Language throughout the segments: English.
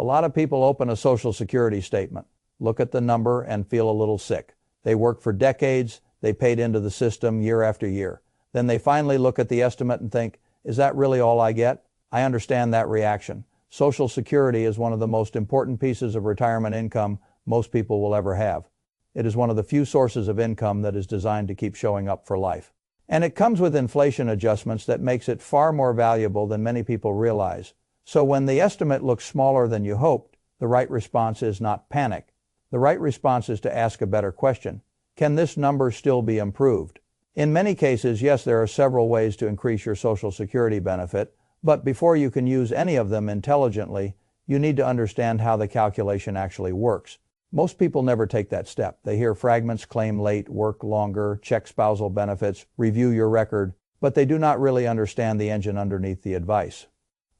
A lot of people open a Social Security statement, look at the number, and feel a little sick. They worked for decades, they paid into the system year after year. Then they finally look at the estimate and think, is that really all I get? I understand that reaction. Social Security is one of the most important pieces of retirement income most people will ever have. It is one of the few sources of income that is designed to keep showing up for life. And it comes with inflation adjustments that makes it far more valuable than many people realize. So when the estimate looks smaller than you hoped, the right response is not panic. The right response is to ask a better question. Can this number still be improved? In many cases, yes, there are several ways to increase your Social Security benefit, but before you can use any of them intelligently, you need to understand how the calculation actually works. Most people never take that step. They hear fragments, claim late, work longer, check spousal benefits, review your record, but they do not really understand the engine underneath the advice.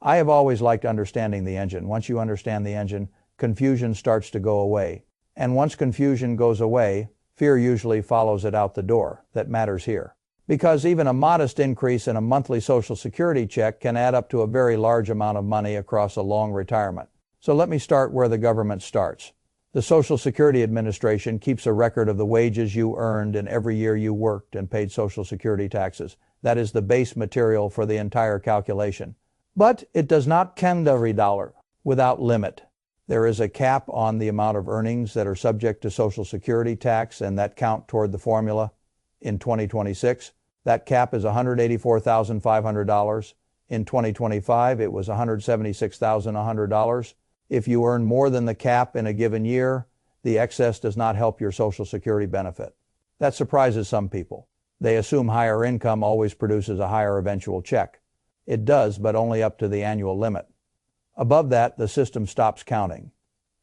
I have always liked understanding the engine. Once you understand the engine, confusion starts to go away. And once confusion goes away, fear usually follows it out the door. That matters here. Because even a modest increase in a monthly Social Security check can add up to a very large amount of money across a long retirement. So let me start where the government starts. The Social Security Administration keeps a record of the wages you earned in every year you worked and paid Social Security taxes. That is the base material for the entire calculation. But it does not count every dollar without limit. There is a cap on the amount of earnings that are subject to Social Security tax and that count toward the formula. In 2026, that cap is $184,500. In 2025, it was $176,100. If you earn more than the cap in a given year, the excess does not help your Social Security benefit. That surprises some people. They assume higher income always produces a higher eventual check. It does, but only up to the annual limit. Above that, the system stops counting.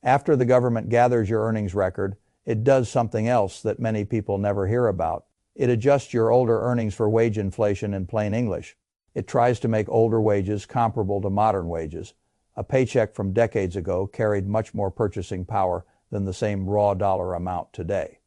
After the government gathers your earnings record, it does something else that many people never hear about. It adjusts your older earnings for wage inflation in plain English. It tries to make older wages comparable to modern wages. A paycheck from decades ago carried much more purchasing power than the same raw dollar amount today.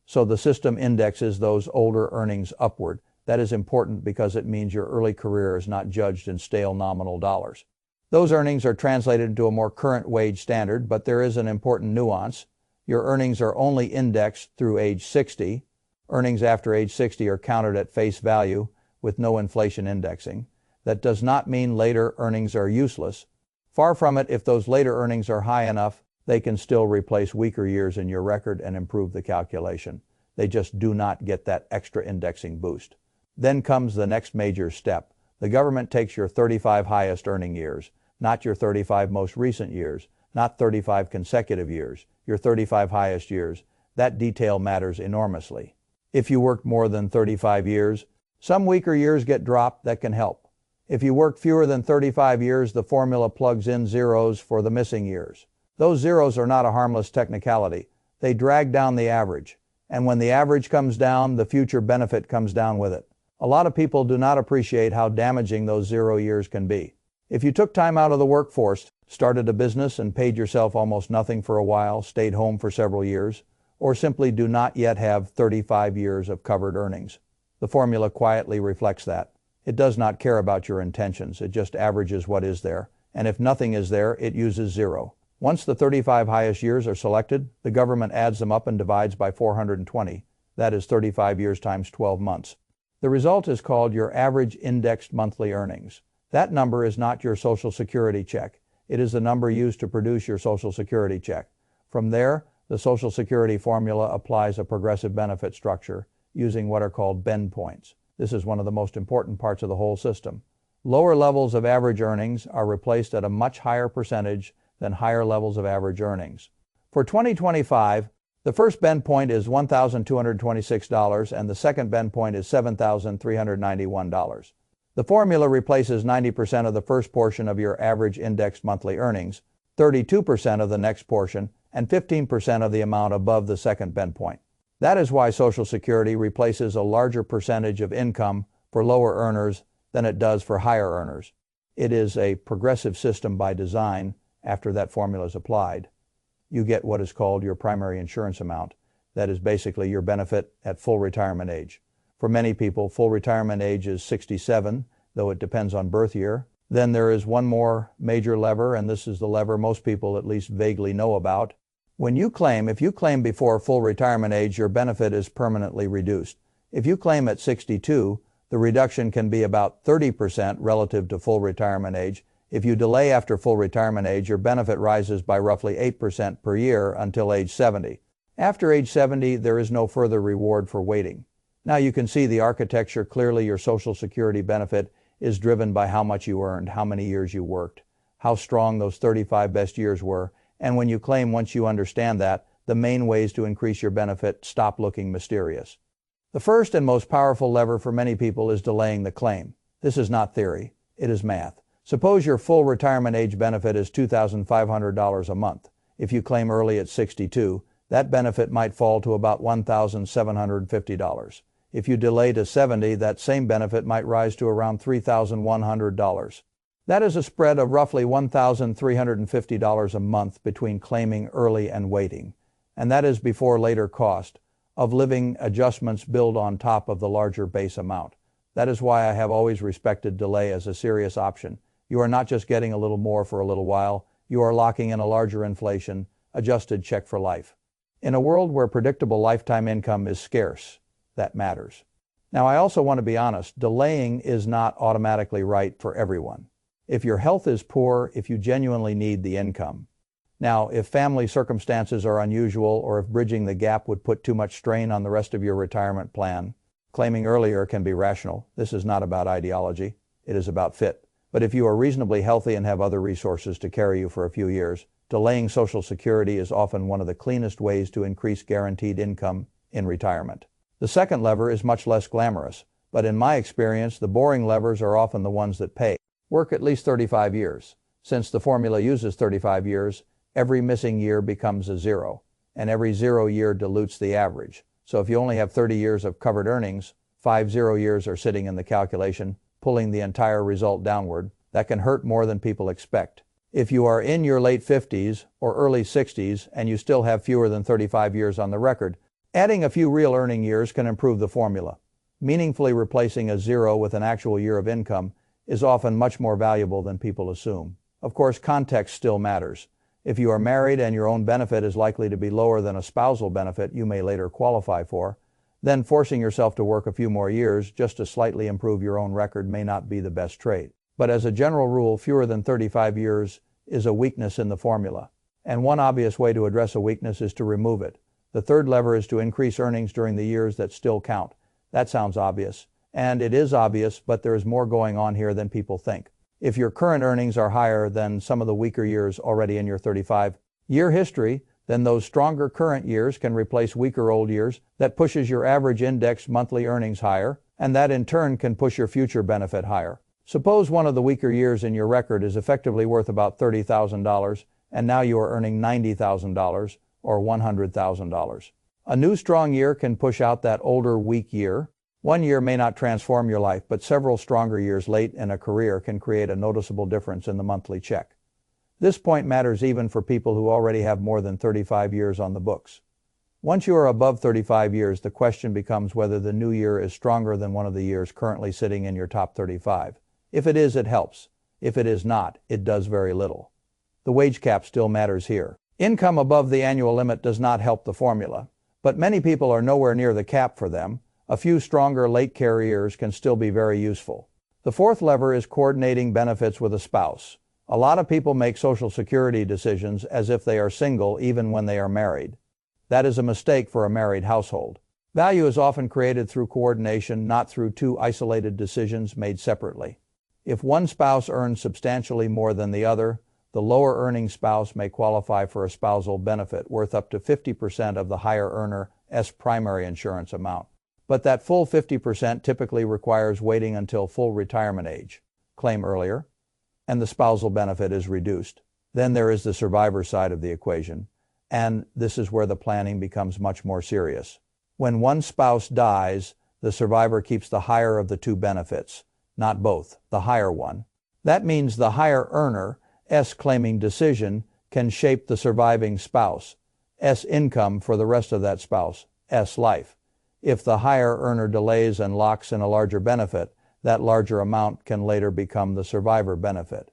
So the system indexes those older earnings upward. That is important because it means your early career is not judged in stale nominal dollars. Those earnings are translated into a more current wage standard, but there is an important nuance. Your earnings are only indexed through age 60. Earnings after age 60 are counted at face value with no inflation indexing. That does not mean later earnings are useless. Far from it. If those later earnings are high enough, they can still replace weaker years in your record and improve the calculation. They just do not get that extra indexing boost. Then comes the next major step. The government takes your 35 highest earning years, not your 35 most recent years, not 35 consecutive years, your 35 highest years. That detail matters enormously. If you worked more than 35 years, some weaker years get dropped. That can help. If you work fewer than 35 years, the formula plugs in zeros for the missing years. Those zeros are not a harmless technicality. They drag down the average. And when the average comes down, the future benefit comes down with it. A lot of people do not appreciate how damaging those 0 years can be. If you took time out of the workforce, started a business and paid yourself almost nothing for a while, stayed home for several years, or simply do not yet have 35 years of covered earnings, the formula quietly reflects that. It does not care about your intentions. It just averages what is there. And if nothing is there, it uses zero. Once the 35 highest years are selected, the government adds them up and divides by 420. That is 35 years times 12 months. The result is called your average indexed monthly earnings. That number is not your Social Security check. It is the number used to produce your Social Security check. From there, the Social Security formula applies a progressive benefit structure using what are called bend points. This is one of the most important parts of the whole system. Lower levels of average earnings are replaced at a much higher percentage than higher levels of average earnings. For 2025, the first bend point is $1,226 and the second bend point is $7,391. The formula replaces 90% of the first portion of your average indexed monthly earnings, 32% of the next portion, and 15% of the amount above the second bend point. That is why Social Security replaces a larger percentage of income for lower earners than it does for higher earners. It is a progressive system by design. After that formula is applied, you get what is called your primary insurance amount. That is basically your benefit at full retirement age. For many people, full retirement age is 67, though it depends on birth year. Then there is one more major lever, and this is the lever most people at least vaguely know about. If you claim before full retirement age, your benefit is permanently reduced. If you claim at 62, the reduction can be about 30% relative to full retirement age. If you delay after full retirement age, your benefit rises by roughly 8% per year until age 70. After age 70, there is no further reward for waiting. Now you can see the architecture clearly. Your Social Security benefit is driven by how much you earned, how many years you worked, how strong those 35 best years were, and when you claim, once you understand that, the main ways to increase your benefit stop looking mysterious. The first and most powerful lever for many people is delaying the claim. This is not theory, it is math. Suppose your full retirement age benefit is $2,500 a month. If you claim early at 62, that benefit might fall to about $1,750. If you delay to 70, that same benefit might rise to around $3,100. That is a spread of roughly $1,350 a month between claiming early and waiting. And that is before later cost of living adjustments build on top of the larger base amount. That is why I have always respected delay as a serious option. You are not just getting a little more for a little while, you are locking in a larger inflation, adjusted check for life. In a world where predictable lifetime income is scarce, that matters. Now, I also want to be honest, delaying is not automatically right for everyone. If your health is poor, if you genuinely need the income. Now, if family circumstances are unusual, or if bridging the gap would put too much strain on the rest of your retirement plan, claiming earlier can be rational. This is not about ideology, it is about fit. But if you are reasonably healthy and have other resources to carry you for a few years, delaying Social Security is often one of the cleanest ways to increase guaranteed income in retirement. The second lever is much less glamorous, but in my experience, the boring levers are often the ones that pay. Work at least 35 years. Since the formula uses 35 years, every missing year becomes a zero, and every 0 year dilutes the average. So if you only have 30 years of covered earnings, 5 0 years are sitting in the calculation, pulling the entire result downward. That can hurt more than people expect. If you are in your late 50s or early 60s and you still have fewer than 35 years on the record, adding a few real earning years can improve the formula. Meaningfully replacing a zero with an actual year of income is often much more valuable than people assume. Of course, context still matters. If you are married and your own benefit is likely to be lower than a spousal benefit you may later qualify for, then forcing yourself to work a few more years just to slightly improve your own record may not be the best trade. But as a general rule, fewer than 35 years is a weakness in the formula. And one obvious way to address a weakness is to remove it. The third lever is to increase earnings during the years that still count. That sounds obvious. And it is obvious, but there is more going on here than people think. If your current earnings are higher than some of the weaker years already in your 35-year history, then those stronger current years can replace weaker old years. That pushes your average indexed monthly earnings higher, and that in turn can push your future benefit higher. Suppose one of the weaker years in your record is effectively worth about $30,000, and now you are earning $90,000 or $100,000. A new strong year can push out that older weak year. One year may not transform your life, but several stronger years late in a career can create a noticeable difference in the monthly check. This point matters even for people who already have more than 35 years on the books. Once you are above 35 years, the question becomes whether the new year is stronger than one of the years currently sitting in your top 35. If it is, it helps. If it is not, it does very little. The wage cap still matters here. Income above the annual limit does not help the formula, but many people are nowhere near the cap for them. A few stronger late carriers can still be very useful. The fourth lever is coordinating benefits with a spouse. A lot of people make Social Security decisions as if they are single even when they are married. That is a mistake for a married household. Value is often created through coordination, not through two isolated decisions made separately. If one spouse earns substantially more than the other, the lower earning spouse may qualify for a spousal benefit worth up to 50% of the higher earner's primary insurance amount. But that full 50% typically requires waiting until full retirement age, claim earlier, and the spousal benefit is reduced. Then there is the survivor side of the equation, and this is where the planning becomes much more serious. When one spouse dies, the survivor keeps the higher of the two benefits, not both, the higher one. That means the higher earner's claiming decision can shape the surviving spouse's income for the rest of that spouse's life. If the higher earner delays and locks in a larger benefit, That larger amount can later become the survivor benefit.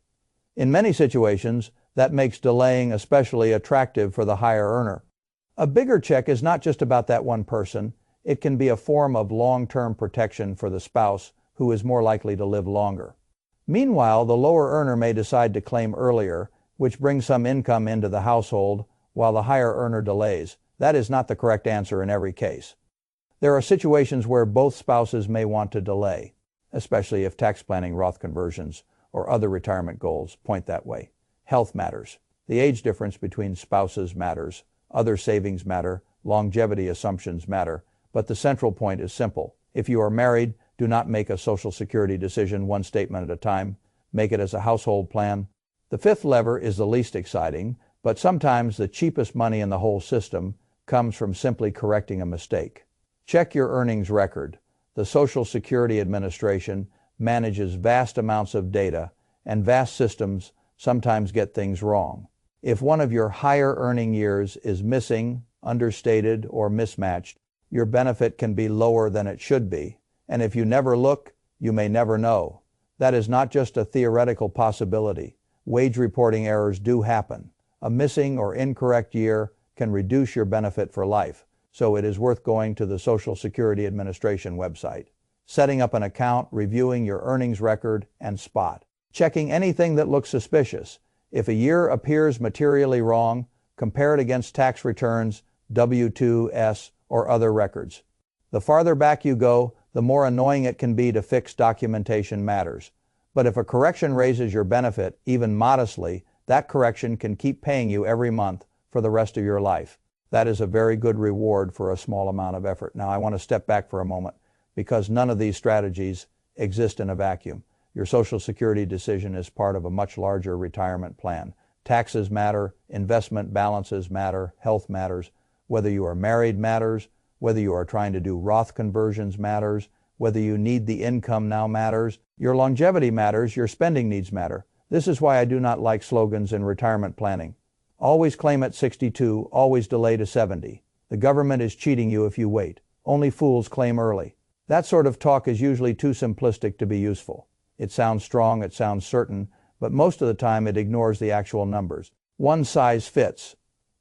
In many situations, that makes delaying especially attractive for the higher earner. A bigger check is not just about that one person. It can be a form of long-term protection for the spouse who is more likely to live longer. Meanwhile, the lower earner may decide to claim earlier, which brings some income into the household, while the higher earner delays. That is not the correct answer in every case. There are situations where both spouses may want to delay, especially if tax planning, Roth conversions, or other retirement goals point that way. Health matters. The age difference between spouses matters. Other savings matter. Longevity assumptions matter. But the central point is simple. If you are married, do not make a Social Security decision one statement at a time. Make it as a household plan. The fifth lever is the least exciting, but sometimes the cheapest money in the whole system comes from simply correcting a mistake. Check your earnings record. The Social Security Administration manages vast amounts of data, and vast systems sometimes get things wrong. If one of your higher earning years is missing, understated, or mismatched, your benefit can be lower than it should be. And if you never look, you may never know. That is not just a theoretical possibility. Wage reporting errors do happen. A missing or incorrect year can reduce your benefit for life, so it is worth going to the Social Security Administration website, setting up an account, reviewing your earnings record, and spot checking anything that looks suspicious. If a year appears materially wrong, compare it against tax returns, W-2s, or other records. The farther back you go, the more annoying it can be to fix documentation matters. But if a correction raises your benefit, even modestly, that correction can keep paying you every month for the rest of your life. That is a very good reward for a small amount of effort. Now I want to step back for a moment because none of these strategies exist in a vacuum. Your Social Security decision is part of a much larger retirement plan. Taxes matter, investment balances matter, health matters. Whether you are married matters, whether you are trying to do Roth conversions matters, whether you need the income now matters, your longevity matters, your spending needs matter. This is why I do not like slogans in retirement planning. Always claim at 62, always delay to 70. The government is cheating you if you wait. Only fools claim early. That sort of talk is usually too simplistic to be useful. It sounds strong, it sounds certain, but most of the time it ignores the actual numbers. One size fits.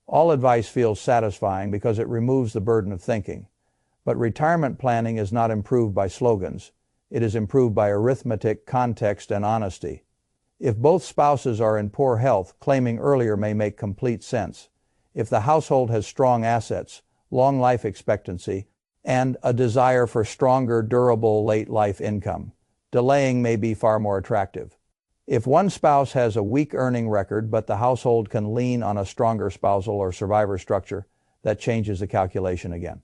All advice feels satisfying because it removes the burden of thinking. But retirement planning is not improved by slogans. It is improved by arithmetic, context, and honesty. If both spouses are in poor health, claiming earlier may make complete sense. If the household has strong assets, long life expectancy, and a desire for stronger, durable late life income, delaying may be far more attractive. If one spouse has a weak earning record but the household can lean on a stronger spousal or survivor structure, that changes the calculation again.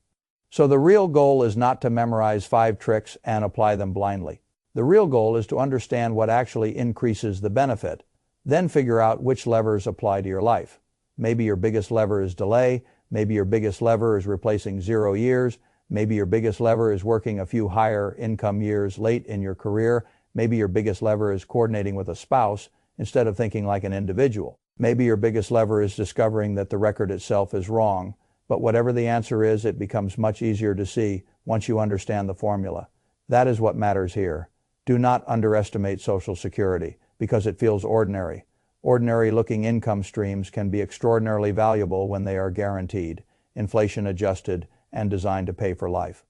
So the real goal is not to memorize 5 tricks and apply them blindly. The real goal is to understand what actually increases the benefit, then figure out which levers apply to your life. Maybe your biggest lever is delay, maybe your biggest lever is replacing 0 years, maybe your biggest lever is working a few higher income years late in your career, maybe your biggest lever is coordinating with a spouse instead of thinking like an individual. Maybe your biggest lever is discovering that the record itself is wrong. But whatever the answer is, it becomes much easier to see once you understand the formula. That is what matters here. Do not underestimate Social Security because it feels ordinary. Ordinary-looking income streams can be extraordinarily valuable when they are guaranteed, inflation-adjusted, and designed to pay for life.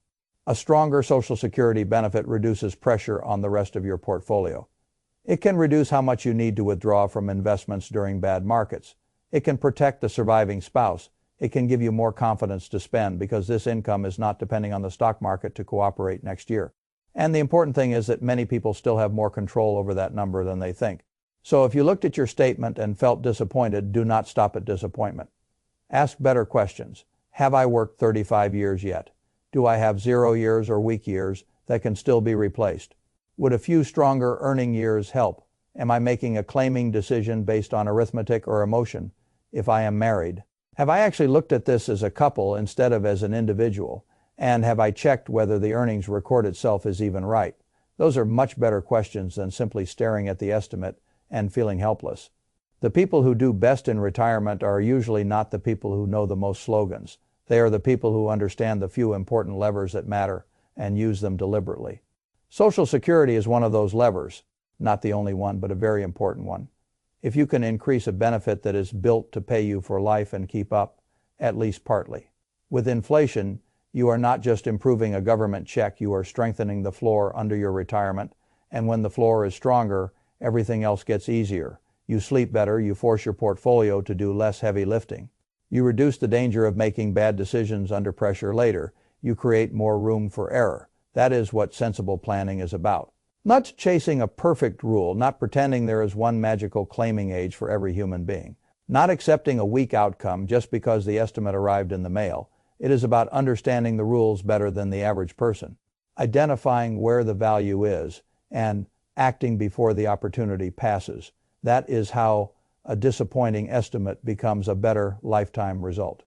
A stronger Social Security benefit reduces pressure on the rest of your portfolio. It can reduce how much you need to withdraw from investments during bad markets. It can protect the surviving spouse. It can give you more confidence to spend because this income is not depending on the stock market to cooperate next year. And the important thing is that many people still have more control over that number than they think. So if you looked at your statement and felt disappointed, do not stop at disappointment. Ask better questions. Have I worked 35 years yet? Do I have 0 years or weak years that can still be replaced? Would a few stronger earning years help? Am I making a claiming decision based on arithmetic or emotion? If I am married, have I actually looked at this as a couple instead of as an individual? And have I checked whether the earnings record itself is even right? Those are much better questions than simply staring at the estimate and feeling helpless. The people who do best in retirement are usually not the people who know the most slogans. They are the people who understand the few important levers that matter and use them deliberately. Social Security is one of those levers. Not the only one, but a very important one. If you can increase a benefit that is built to pay you for life and keep up, at least partly. With inflation, you are not just improving a government check, you are strengthening the floor under your retirement, and when the floor is stronger, everything else gets easier. You sleep better, you force your portfolio to do less heavy lifting. You reduce the danger of making bad decisions under pressure later. You create more room for error. That is what sensible planning is about. Not chasing a perfect rule, not pretending there is one magical claiming age for every human being. Not accepting a weak outcome just because the estimate arrived in the mail. It is about understanding the rules better than the average person. Identifying where the value is and acting before the opportunity passes. That is how a disappointing estimate becomes a better lifetime result.